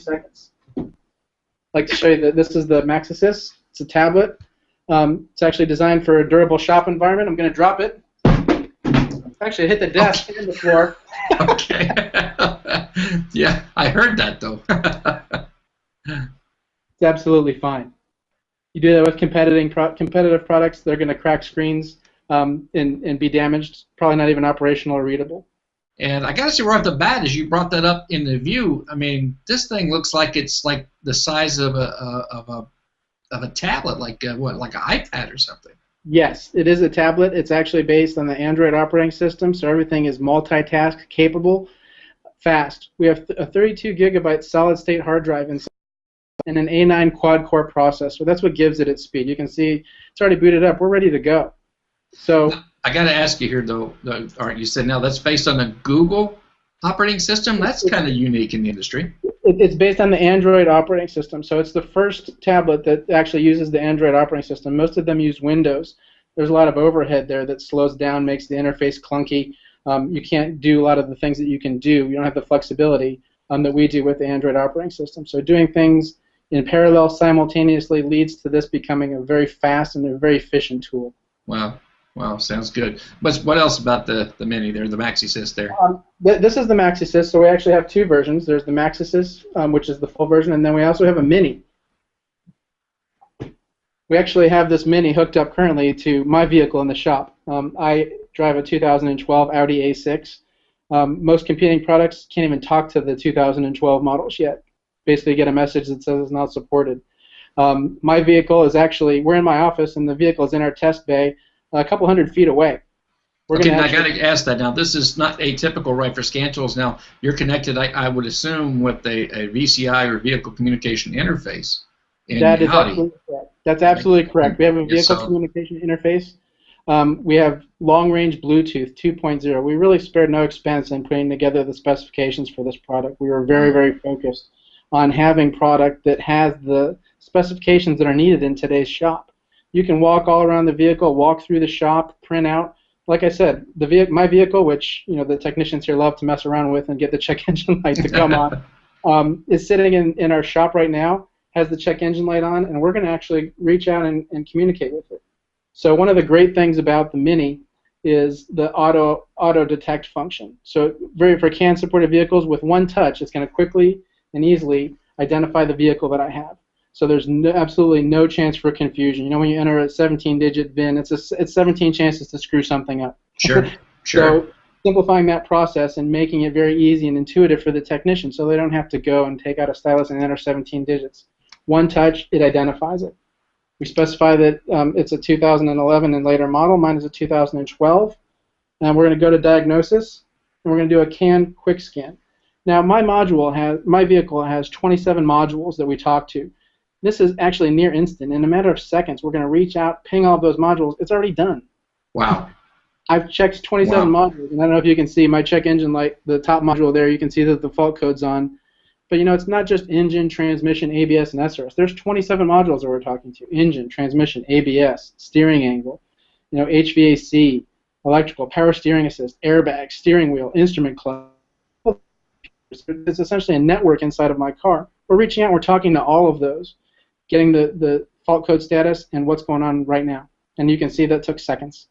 seconds. I'd like to show you that this is the MaxiSys. It's a tablet. It's actually designed for a durable shop environment. I'm going to drop it. Actually, hit the desk and the floor. Okay. Yeah, I heard that, though. It's absolutely fine. You do that with competitive products, they're going to crack screens and be damaged, probably not even operational or readable. And I got to say right off the bat, as you brought that up in the view, I mean, this thing looks like it's like the size of a tablet, like like an iPad or something. Yes, it is a tablet. It's actually based on the Android operating system, so everything is multitask capable, fast. We have a 32 gigabyte solid-state hard drive inside and an A9 quad-core processor. That's what gives it its speed. You can see it's already booted up. We're ready to go. So I got to ask you here, though. You said now that's based on the Google operating system. That's kind of unique in the industry. It's based on the Android operating system, so it's the first tablet that actually uses the Android operating system. Most of them use Windows. There's a lot of overhead there that slows down, makes the interface clunky. You can't do a lot of the things that you can do. You don't have the flexibility that we do with the Android operating system. So doing things in parallel simultaneously leads to this becoming a very fast and a very efficient tool. Wow. Wow, sounds good. But what else about the Mini there, the MaxiSys there? This is the MaxiSys, so we actually have two versions. There's the MaxiSys, which is the full version, and then we also have a Mini. We actually have this Mini hooked up currently to my vehicle in the shop. I drive a 2012 Audi A6. Most competing products can't even talk to the 2012 models yet. Basically get a message that says it's not supported. My vehicle is actually, we're in my office, and the vehicle is in our test bay a couple hundred feet away. Okay, I got to ask that now. This is not atypical, right, for scan tools. Now, you're connected, I would assume, with a VCI or vehicle communication interface. That is absolutely correct. That's absolutely correct. We have a vehicle communication interface. We have long-range Bluetooth 2.0. We really spared no expense in putting together the specifications for this product. We were very, very focused on having product that has the specifications that are needed in today's shop. You can walk all around the vehicle, walk through the shop, print out. Like I said, my vehicle, which the technicians here love to mess around with and get the check engine light to come on, is sitting in our shop right now, has the check engine light on, and we're going to actually reach out and communicate with it. So one of the great things about the Mini is the auto detect function. So for CAN-supported vehicles, with one touch, it's going to quickly and easily identify the vehicle that I have. So there's absolutely no chance for confusion. When you enter a 17-digit VIN, it's 17 chances to screw something up. Sure, sure. So simplifying that process and making it very easy and intuitive for the technician so they don't have to go and take out a stylus and enter 17 digits. One touch, it identifies it. We specify that it's a 2011 and later model. Mine is a 2012. And we're going to go to diagnosis, and we're going to do a CAN quick scan. Now, my vehicle has 27 modules that we talk to. This is actually near instant. In a matter of seconds, we're going to reach out, ping all of those modules. It's already done. Wow. I've checked 27 modules, and I don't know if you can see my check engine light, the top module there. You can see that the fault code's on. But it's not just engine, transmission, ABS, and SRS. There's 27 modules that we're talking to. Engine, transmission, ABS, steering angle, HVAC, electrical, power steering assist, airbag, steering wheel, instrument cluster. It's essentially a network inside of my car. We're reaching out, we're talking to all of those, getting the fault code status and what's going on right now. And you can see that took seconds.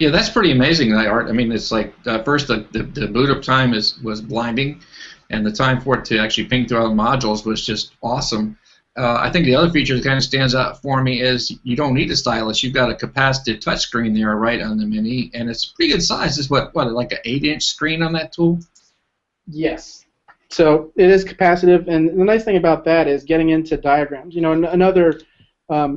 Yeah, that's pretty amazing, Art. I mean, it's like first the boot up time was blinding, and the time for it to actually ping through all the modules was just awesome. I think the other feature that kind of stands out for me is you don't need a stylus. You've got a capacitive touchscreen there right on the Mini, and it's pretty good size. It's what like an 8-inch screen on that tool? Yes. So it is capacitive, and the nice thing about that is getting into diagrams. Another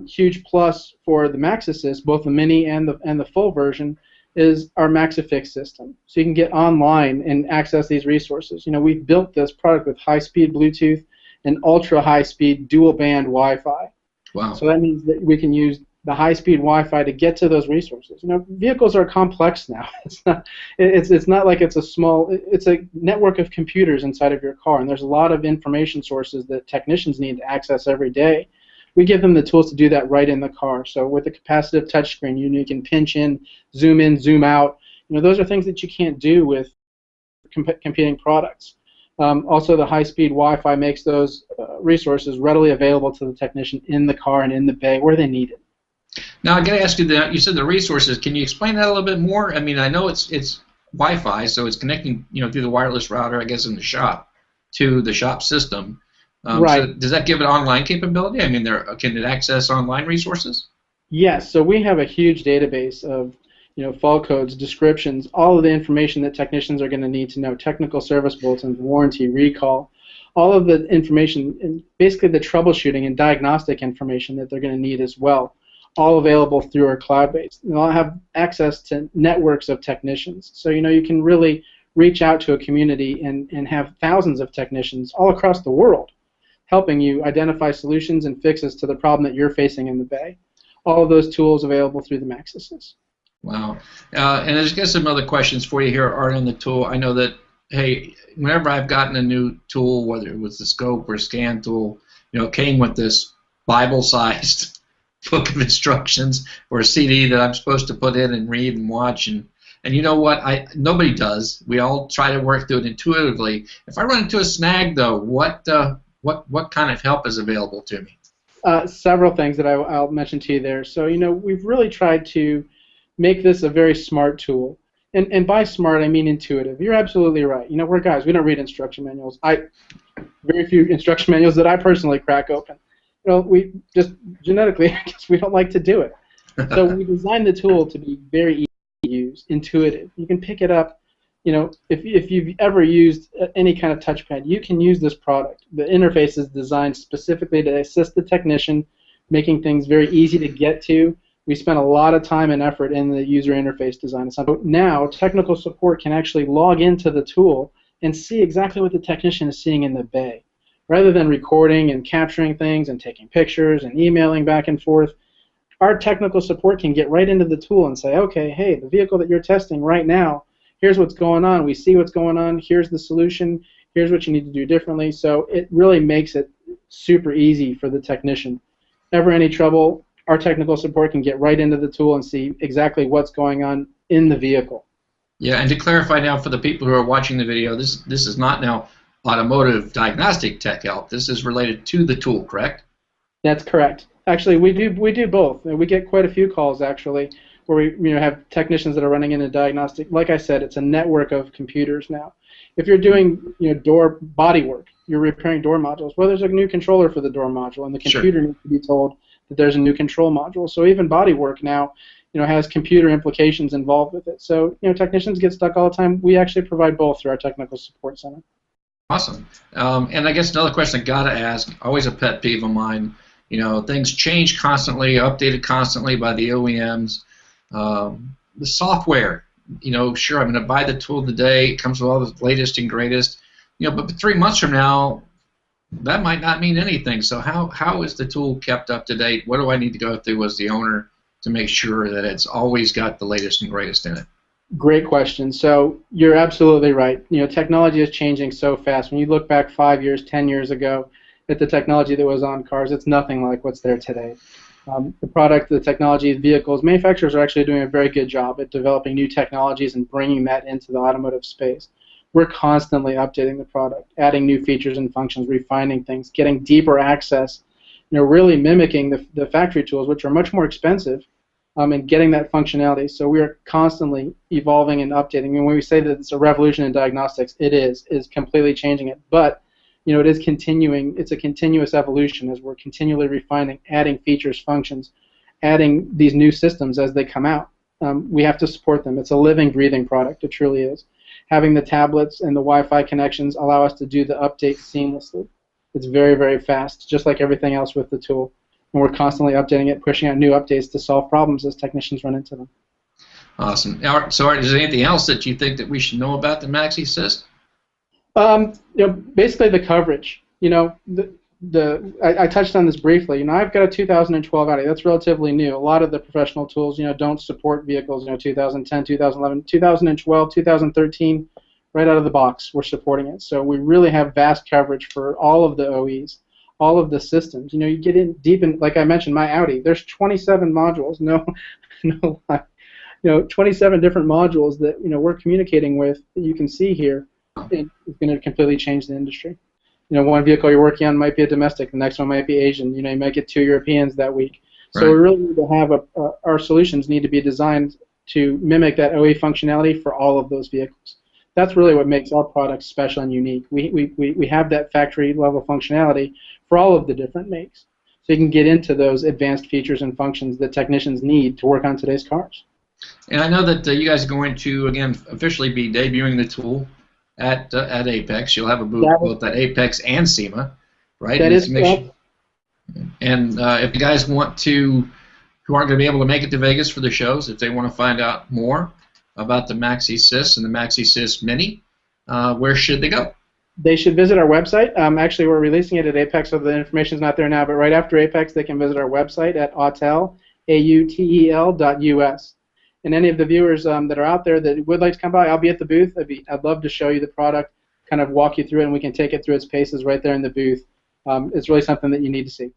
huge plus for the MaxiSys, both the Mini and the full version, is our MaxiFix system. So you can get online and access these resources. We've built this product with high-speed Bluetooth and ultra-high-speed dual-band Wi-Fi. Wow. So that means that we can use the high-speed Wi-Fi to get to those resources. Vehicles are complex now. It's not like it's it's a network of computers inside of your car, and there's a lot of information sources that technicians need to access every day. We give them the tools to do that right in the car. So with the capacitive touchscreen, you can pinch in, zoom out. Those are things that you can't do with competing products. Also, the high-speed Wi-Fi makes those resources readily available to the technician in the car and in the bay where they need it. Now, I got to ask you that you said the resources. Can you explain that a little bit more? I mean, I know it's Wi-Fi, so it's connecting, through the wireless router, I guess, in the shop to the shop system. Right. So does that give it online capability? I mean, can it access online resources? Yes. So we have a huge database of fault codes, descriptions, all of the information that technicians are going to need to know, technical service bulletins, warranty, recall, all of the information, and basically the troubleshooting and diagnostic information that they're going to need as well, all available through our cloud base. They'll have access to networks of technicians. So you can really reach out to a community and have thousands of technicians all across the world helping you identify solutions and fixes to the problem that you're facing in the bay. All of those tools available through the MaxiSys. Wow. And I got some other questions for you here, Art, on the tool. I know that, hey, whenever I've gotten a new tool, whether it was the scope or scan tool, it came with this Bible-sized book of instructions or a CD that I'm supposed to put in and read and watch. And you know what? Nobody does. We all try to work through it intuitively. If I run into a snag, though, what kind of help is available to me? Several things that I'll mention to you there. So, we've really tried to make this a very smart tool. And by smart, I mean intuitive. You're absolutely right. We're guys. We don't read instruction manuals. Very few instruction manuals that I personally crack open. We just genetically, I guess we don't like to do it. So we designed the tool to be very easy to use, intuitive. You can pick it up. If you've ever used any kind of touchpad, you can use this product. The interface is designed specifically to assist the technician, making things very easy to get to. We spent a lot of time and effort in the user interface design. So now technical support can actually log into the tool and see exactly what the technician is seeing in the bay. Rather than recording and capturing things and taking pictures and emailing back and forth, our technical support can get right into the tool and say, okay, hey, the vehicle that you're testing right now, here's what's going on. We see what's going on. Here's the solution. Here's what you need to do differently. So it really makes it super easy for the technician. Ever any trouble, our technical support can get right into the tool and see exactly what's going on in the vehicle. Yeah, and to clarify now for the people who are watching the video, this is not now automotive diagnostic tech help. This is related to the tool, correct? That's correct. Actually, we do both. We get quite a few calls actually where we have technicians that are running into diagnostic. Like I said, it's a network of computers now. If you're doing door body work, you're repairing door modules. Well, there's a new controller for the door module, and the computer needs to be told that there's a new control module. So even body work now, has computer implications involved with it. So technicians get stuck all the time. We actually provide both through our technical support center. Awesome. And I guess another question I gotta ask, always a pet peeve of mine. Things change constantly, updated constantly by the OEMs. The software. Sure, I'm going to buy the tool today. It comes with all the latest and greatest. But 3 months from now, that might not mean anything. So how is the tool kept up to date? What do I need to go through as the owner to make sure that it's always got the latest and greatest in it? Great question. So you're absolutely right. Technology is changing so fast. When you look back 5 years, 10 years ago at the technology that was on cars, it's nothing like what's there today. The product, the technology, the vehicles, manufacturers are actually doing a very good job at developing new technologies and bringing that into the automotive space. We're constantly updating the product, adding new features and functions, refining things, getting deeper access, really mimicking the factory tools, which are much more expensive, and getting that functionality. So we are constantly evolving and updating. And when we say that it's a revolution in diagnostics, it is completely changing it. But it is continuing. It's a continuous evolution as we're continually refining, adding features, functions, adding these new systems as they come out. We have to support them. It's a living, breathing product. It truly is. Having the tablets and the Wi-Fi connections allow us to do the updates seamlessly. It's very, very fast, just like everything else with the tool. And we're constantly updating it, pushing out new updates to solve problems as technicians run into them. Awesome. So, Art, is there anything else that you think that we should know about the MaxiSys? Basically the coverage. I touched on this briefly. I've got a 2012 Audi. That's relatively new. A lot of the professional tools, don't support vehicles. 2010, 2011, 2012, 2013, right out of the box, we're supporting it. So we really have vast coverage for all of the OEs, all of the systems. You get in deep in, like I mentioned, my Audi. There's 27 modules. No lie. 27 different modules that we're communicating with that you can see here. it's going to completely change the industry. You know, one vehicle you're working on might be a domestic, the next one might be Asian. You know, you might get 2 Europeans that week. So we really need to have our solutions need to be designed to mimic that OE functionality for all of those vehicles. That's really what makes our products special and unique. We have that factory level functionality for all of the different makes. So you can get into those advanced features and functions that technicians need to work on today's cars. And I know that you guys are going to, again, officially be debuting the tool at Apex. You'll have a booth both at Apex and SEMA, right? That is correct. And if you guys want to, who aren't going to be able to make it to Vegas for the shows, if they want to find out more about the MaxiSys and the MaxiSys Mini, where should they go? They should visit our website. Actually, we're releasing it at Apex, so the information's not there now, but right after Apex, they can visit our website at autel, autel.us. And any of the viewers that are out there that would like to come by, I'll be at the booth. I'd love to show you the product, kind of walk you through it, and we can take it through its paces right there in the booth. It's really something that you need to see.